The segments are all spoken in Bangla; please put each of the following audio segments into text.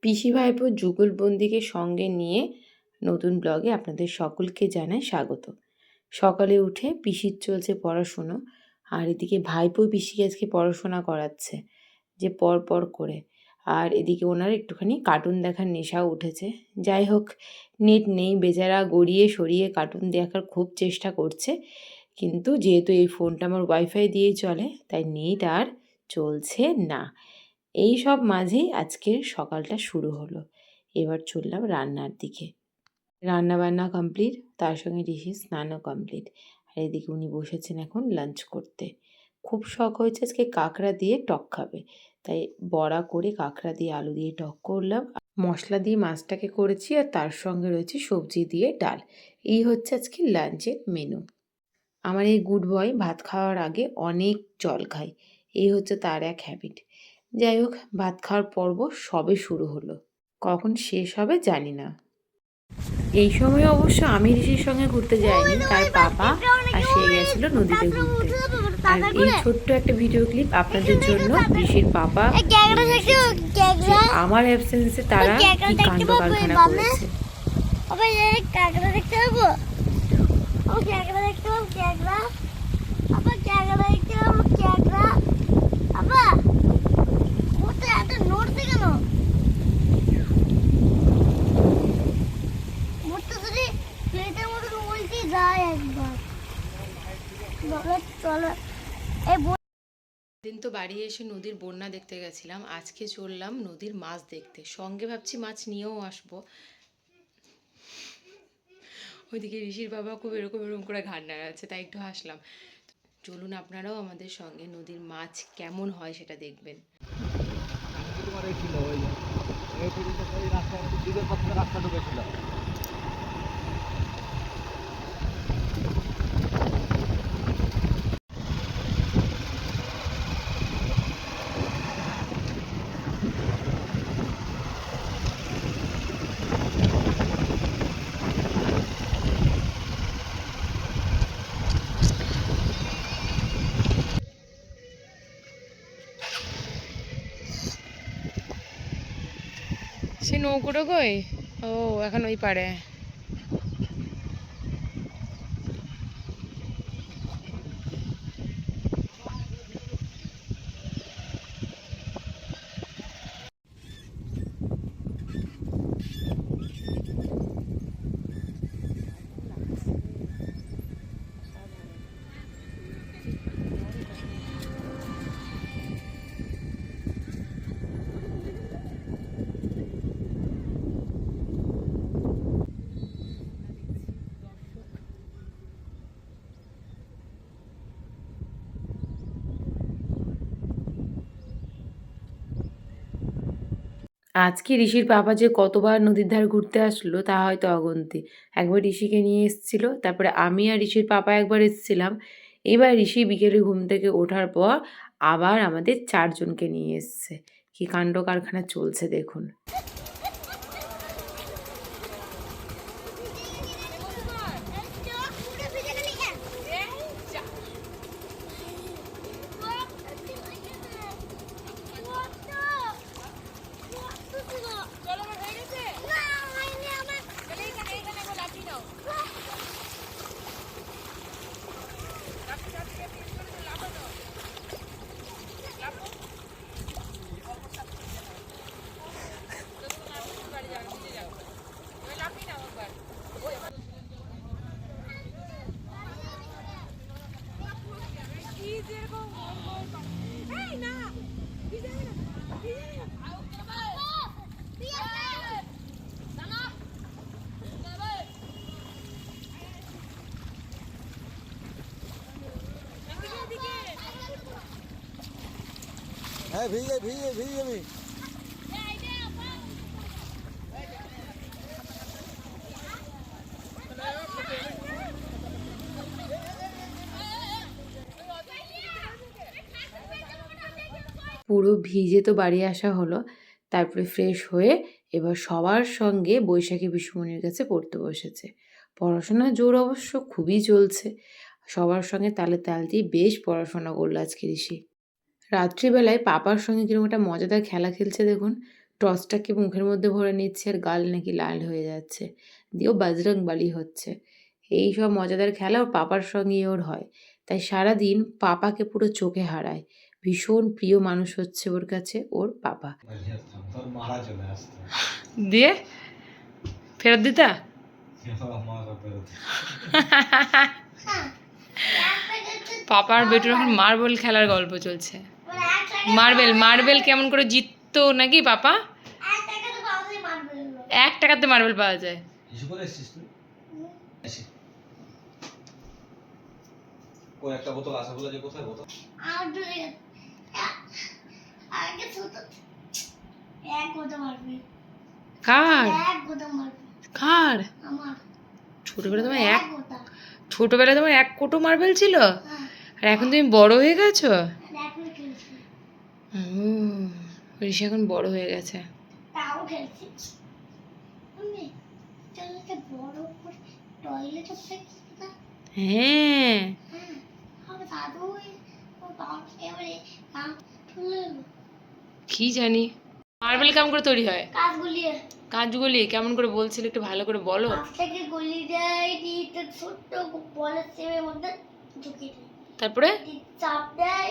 পিসি ভাইপো যুগলবন্দিকে সঙ্গে নিয়ে নতুন ব্লগে আপনাদের সকলকে জানাই স্বাগত। সকালে উঠে পিসির চলছে পড়াশুনো, আর এদিকে ভাইপো পিসিকে আজকে পড়াশোনা করাচ্ছে যে পর করে। আর এদিকে ওনার একটুখানি কার্টুন দেখার নেশাও উঠেছে। যাই হোক, নেট নেই, বেচারা গড়িয়ে সরিয়ে কার্টুন দেখার খুব চেষ্টা করছে, কিন্তু যেহেতু এই ফোনটা আমার ওয়াইফাই দিয়েই চলে তাই নেট আর চলছে না। এই সব মাঝেই আজকের সকালটা শুরু হলো। এবার চললাম রান্নার দিকে। রান্নাবান্না কমপ্লিট, তার সঙ্গে ঋষির স্নানও কমপ্লিট। আর এদিকে উনি বসেছেন এখন লাঞ্চ করতে। খুব শখ হয়েছে আজকে কাঁকড়া দিয়ে টক খাবে, তাই বড়া করে কাঁকড়া দিয়ে আলু দিয়ে টক করলাম। মশলা দিয়ে মাছটাকে করেছি, আর তার সঙ্গে রয়েছে সবজি দিয়ে ডাল। এই হচ্ছে আজকে লাঞ্চের মেনু। আমার এই গুড বয় ভাত খাওয়ার আগে অনেক জল খায়, এই হচ্ছে তার এক হ্যাবিট। যাই হোক, ভাত খাওয়ার পর্ব সবে শুরু হলো, কখন শেষ হবে জানি না। এই সময় অবশ্য আমি ঋষির সঙ্গে ঘুরতে যাইনি, তার বাবা আর সে গেছিল নদীতে ঘুরতে। আর এই ছোট্ট একটা ভিডিও ক্লিপ আপনাদের জন্য। ঋষির বাবা আমার অ্যাবসেন্সে তারা কি কাণ্ড কারখানা করেছে। দিন তো বাড়ি এসে নদীর বন্যা দেখতে গেছিলাম, আজকে চললাম নদীর মাছ দেখতে। সঙ্গে ভাবছি মাছ নিয়েও আসবো। ওইদিকে ঋষির বাবা খুব এরকম করে ঘাড় নাড়াচ্ছে, তাই একটু হাসলাম। চলুন আপনারাও আমাদের সঙ্গে নদীর মাছ কেমন হয় সেটা দেখবেন। সে নৌকোটা কই? ও, এখন ওই পারে। আজকে ঋষির বাবা যে কতবার নদীর ধার ঘুরতে আসলো তা হয়তো অগুন্তি। একবার ঋষিকে নিয়ে এসেছিল, তারপরে আমি আর ঋষির পাপা একবার এসেছিলাম। এবার ঋষি বিকেলে ঘুম থেকে ওঠার পর আবার আমাদের 4 জনকে নিয়ে এসছে। কি কাণ্ড কারখানা চলছে দেখুন। হ্যাঁ, ভিজে যাবি। পুরো ভিজে তো বাড়ি আসা হলো, তারপরে ফ্রেশ হয়ে এবার সবার সঙ্গে বৈশাখী পিসুমণির কাছে পড়তে বসেছে। পড়াশোনার জোর অবশ্য খুবই চলছে, সবার সঙ্গে তালে তাল দিয়ে বেশ পড়াশোনা করলো আজকে ঋষি। রাত্রিবেলায় পাপার সঙ্গে কিরকম একটা মজাদার খেলা খেলছে দেখুন। টর্চটাকে মুখের মধ্যে ভরে নিচ্ছে আর গাল নাকি লাল হয়ে যাচ্ছে, দিয়েও বজরংবলী হচ্ছে। এই সব মজাদার খেলা ওর পাপার সঙ্গেই ওর হয়, তাই সারাদিন পাপাকে পুরো চোখে হারায়। ভীষণ প্রিয় মানুষ হচ্ছে ওর কাছে ওর পাপা। তোর মারা চলে আসতো দিয়ে ফেরত দিতা? মারা বেরোতে পাপার বেটুর এখন মার্বেল খেলার গল্প চলছে। মার্বেল কেমন করে জিততো নাকি পাপা? 1 টাকাতে মার্বেল পাওয়া যায়। কিছু করে এসছিস তুই? এসে ওই একটা বোতল আসা বলে যে কোথায় বোতল? কার কার ছোটবেলায় তোমার 1 কোটো মার্বেল ছিল, আর এখন তুমি বড় হয়ে গেছো। ঋষি এখন বড় হয়ে গেছে। হ্যাঁ, কি জানি মার্বেল কেমন করে তৈরি হয়? কাঁচগুলি কেমন করে বলছিল, একটু ভালো করে বলো। তারপরে চাপ দেয়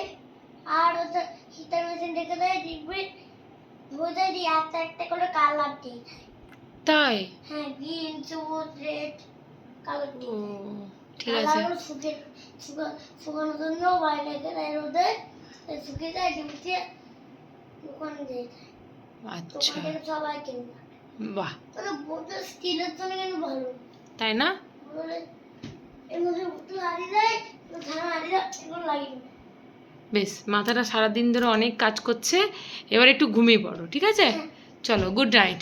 আর ওটা হিটার মেশিন রেখে দেয়, দেখবে বোঝা দিয়ে একটা একটা করে কালার দিয়ে দেয়। তাই? হ্যাঁ, গ্রিন, সবুজ, রেড কালার দিয়ে ও দেয়। ঠিক আছে। শুকানোর জন্য বাইরে রেখে দেয় রোদে, শুকিয়ে যায়, ডিমটিয়ে দোকানে দিয়ে দেয়। আচ্ছা, দোকান থেকে সবাই কিনবে। বাহ, তবে বোতল স্টিলের জন্য কিন্তু ভালো, তাই না? বলে এর মধ্যে বোতল হারিয়ে দেয়, ধান হারিয়ে দেয়, এগুলো লাগিয়ে দেয়। বেশ, মাথাটা সারাদিন ধরে অনেক কাজ করছে, এবার একটু ঘুমিয়ে পড়ো, ঠিক আছে? চলো, গুড নাইট।